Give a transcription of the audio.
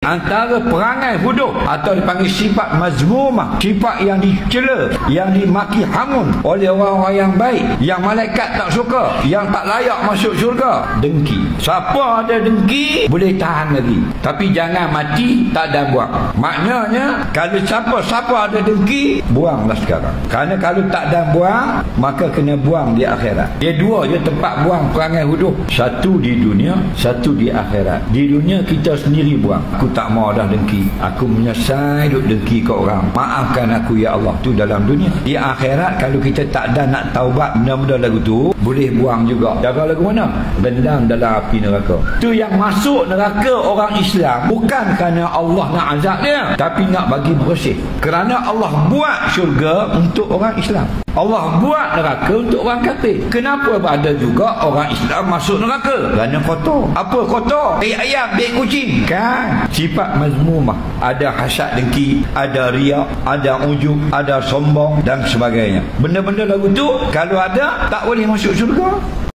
Antara perangai bodoh atau dipanggil sifat mazmumah, sifat yang dicela, yang dimaki hamun oleh orang-orang yang baik, yang malaikat tak suka, yang tak layak masuk syurga, dengki. Siapa ada dengki boleh tahan lagi, tapi jangan mati tak ada buang. Maknanya kalau siapa ada dengki, buanglah sekarang. Kerana kalau tak ada buang, maka kena buang di akhirat. Dia dua je tempat buang perangai bodoh. Satu di dunia, satu di akhirat. Di dunia kita sendiri buang. Aku tak mau dah dengki, aku menyesal duk dengki ke orang, maafkan aku ya Allah. Tu dalam dunia. Di akhirat kalau kita tak ada nak taubat benda-benda lagu tu, boleh buang juga. Jaga lagu mana? Rendam dalam api neraka. Tu yang masuk neraka orang Islam bukan kerana Allah nak azab dia, tapi nak bagi bersih. Kerana Allah buat syurga untuk orang Islam, Allah buat neraka untuk orang kafir. Kenapa ada juga orang Islam masuk neraka? Kerana kotor. Apa kotor? Ayam, beg kucing. Kan? Sifat mazmumah. Ada hasad dengki, ada riak, ada ujub, ada sombong dan sebagainya. Benda-benda lagu tu kalau ada tak boleh masuk syurga.